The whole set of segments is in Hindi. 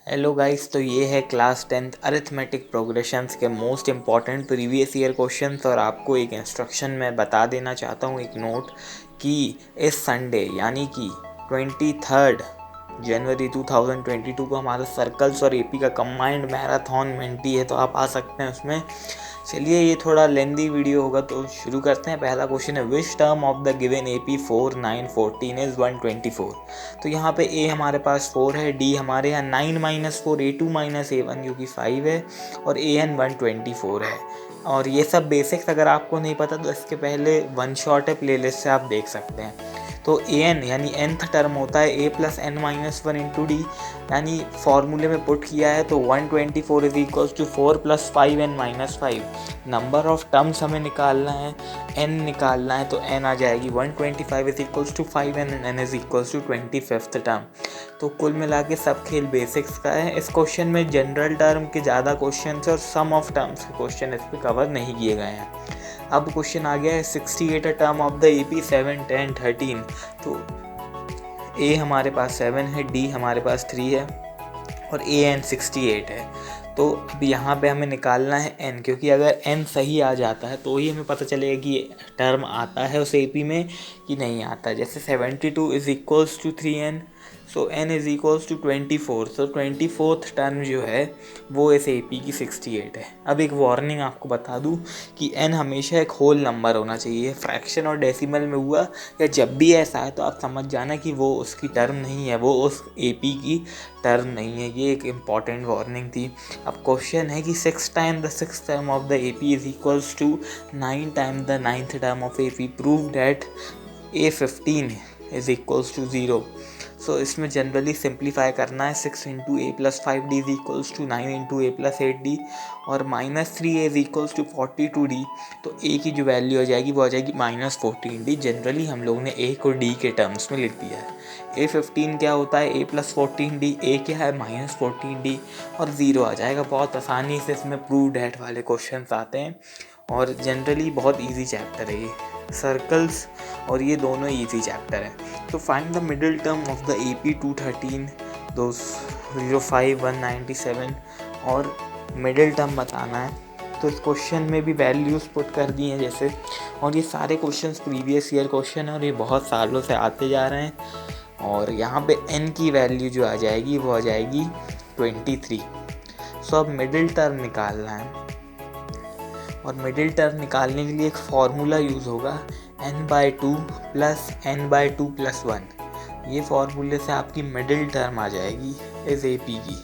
हेलो गाइस, तो ये है क्लास 10th अरिथमेटिक प्रोग्रेशंस के most important previous year questions. और आपको एक इंस्ट्रक्शन मैं बता देना चाहता हूँ, एक नोट, कि इस संडे यानी कि 23 जनवरी 2022 को हमारा सर्कल्स और एपी का कंबाइंड मैराथन मेंटी है, तो आप आ सकते हैं उसमें। चलिए, ये थोड़ा लेंदी वीडियो होगा तो शुरू करते हैं। पहला क्वेश्चन है, which term of the given AP 4 9 14 is 124। तो यहाँ पे A हमारे पास 4 है, D हमारे यहाँ 9 - 4 A2 - A1 जो कि 5 है, और AN 124 है। और ये सब बेसिक्स अगर आपको नहीं पता तो इसके पहले वन शॉट है, प्लेलिस्ट से आप देख सकते हैं। तो AN यानी nth टर्म होता है A + n-1 इंटू डी, यानी फॉर्मूले में पुट किया है तो 124 is equals to 4 + 5n-5। Number of terms हमें निकालना है, n निकालना है, तो n आ जाएगी 125 is equals to 5n and n is equals to 25th term. तो कुल मिला के सब खेल बेसिक्स का है। इस क्वेश्चन में जनरल टर्म के ज़्यादा क्वेश्चन और सम ऑफ टर्म्स के क्वेश्चन इस पर कवर नहीं किए गए हैं। अब क्वेश्चन आ गया है 68 टर्म ऑफ द AP 7 10 13। तो A हमारे पास 7 है, D हमारे पास 3 है, और AN 68 है। तो अब यहाँ पे हमें निकालना है n, क्योंकि अगर n सही आ जाता है तो ही हमें पता चलेगा कि टर्म आता है उस AP में कि नहीं आता। जैसे 72 is equals to 3n, so n is equals to 24। So 24th term जो है वो इस AP की 68 है। अब एक वार्निंग आपको बता दूं कि n हमेशा एक होल नंबर होना चाहिए। फ्रैक्शन और डेसिमल में हुआ या जब भी ऐसा है तो आप समझ जाना कि वो उसकी टर्म नहीं है, वो उस AP की टर्म नहीं है। ये एक इम्पॉर्टेंट वार्निंग थी। अब क्वेश्चन है कि 6 time the 6th term of the AP is equals to 9 time the 9th term of AP। Prove that A15 is equals to 0। So इसमें जनरली सिंप्लीफाई करना है। 6 into A + 5D is equals to 9 into A + 8D, और -3A is equals to 42D। तो A की जो वैल्यू आ जाएगी वो आ जाएगी -14D। जनरली हम लोग ने A को D के टर्म्स में लिख दिया है। A15 क्या होता है? A + 14D। A क्या है? -14D, और 0 आ जाएगा। बहुत आसानी से इसमें प्रूव डैट वाले क्वेश्चन आते हैं, और जनरली बहुत ईजी चैप्टर है ये। सर्कल्स और ये दोनों इजी चैप्टर हैं। तो find the middle term of the AP 213, 205 197, और मिडिल टर्म बताना है। तो इस क्वेश्चन में भी वैल्यूज़ पुट कर दी हैं जैसे, और ये सारे क्वेश्चंस प्रीवियस ईयर क्वेश्चन है और ये बहुत सालों से आते जा रहे हैं। और यहाँ पे n की वैल्यू जो आ जाएगी वो आ जाएगी 23। सो अब मिडिल टर्म निकालना है, और मिडिल टर्म निकालने के लिए एक फार्मूला यूज़ होगा, n/2 + n/2 + 1। ये फार्मूले से आपकी मिडिल टर्म आ जाएगी इस AP की।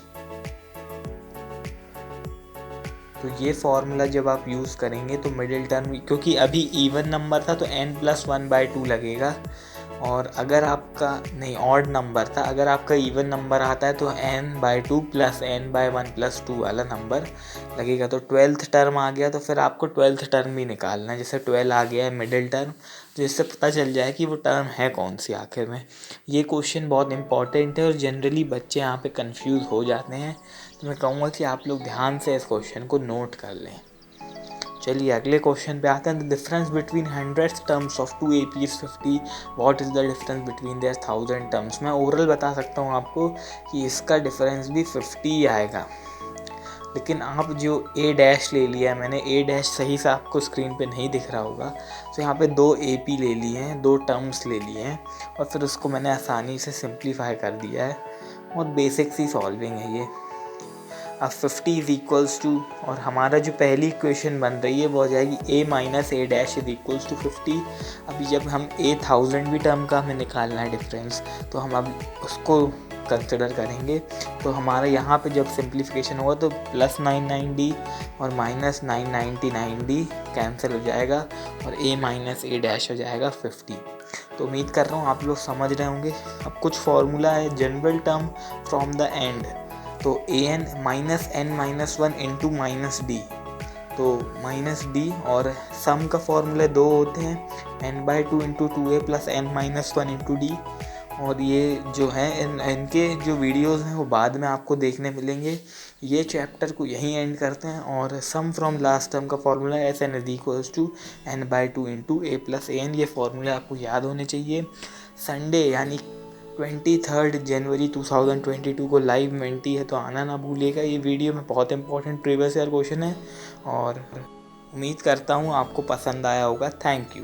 तो ये फार्मूला जब आप यूज़ करेंगे तो मिडिल टर्म, क्योंकि अभी इवन नंबर था तो n + 1/2 लगेगा, और अगर आपका नहीं ऑड नंबर था, अगर आपका इवन नंबर आता है तो n/2 + n/1 + 2 वाला नंबर लगेगा। तो 12th टर्म आ गया, तो फिर आपको 12th टर्म भी निकालना है। जैसे 12 आ गया है मिडिल टर्म, तो इससे पता चल जाए कि वो टर्म है कौन सी आखिर में। ये क्वेश्चन बहुत इंपॉर्टेंट है और जनरली बच्चे यहाँ पे कंफ्यूज हो जाते हैं, तो मैं कहूँगा कि आप लोग ध्यान से इस क्वेश्चन को नोट कर लें। चलिए अगले क्वेश्चन पे आते हैं। The difference between 100 terms of 2 AP is 50। What is the difference between their 1000 terms. मैं ओवरऑल बता सकता हूँ आपको कि इसका डिफरेंस भी 50 आएगा, लेकिन आप जो A- ले लिया है मैंने, A- सही से आपको स्क्रीन पे नहीं दिख रहा होगा। तो यहाँ पे 2 AP ले लिए हैं, 2 टर्म्स ले लिए हैं, और फिर उसको मैंने आसानी से सिंप्लीफाई कर दिया है, और बेसिक सी सॉल्विंग है ये। अब 50 इज इक्वल्स टू, और हमारा जो पहली इक्वेशन बन रही है वो हो जाएगी A - A' is equals to 50। अभी जब हम A1000 भी टर्म का हमें निकालना है डिफरेंस, तो हम अब उसको कंसिडर करेंगे। तो हमारा यहाँ पे जब सिंप्लीफिकेशन होगा तो +990 और -999D कैंसिल हो जाएगा, और A - A' हो जाएगा 50। तो उम्मीद कर रहा हूँ आप लोग समझ रहे होंगे। अब कुछ फार्मूला है general term from the end. तो AN -n-1 इंटू -D, तो -D, और सम का फॉर्मूला 2 होते हैं, n/2 into 2A + n-1 into D। और ये जो है इनके जो वीडियोस हैं वो बाद में आपको देखने मिलेंगे। ये चैप्टर को यहीं एंड करते हैं, और सम फ्रॉम लास्ट टर्म का formula SN is equals to n/2 into A + AN। ये फार्मूला आपको याद होने चाहिए। संडे यानी 23 जनवरी 2022 को लाइव मेंटी है, तो आना ना भूलिएगा। ये वीडियो में बहुत इंपॉर्टेंट प्रीवियस ईयर क्वेश्चन है और उम्मीद करता हूँ आपको पसंद आया होगा। Thank you.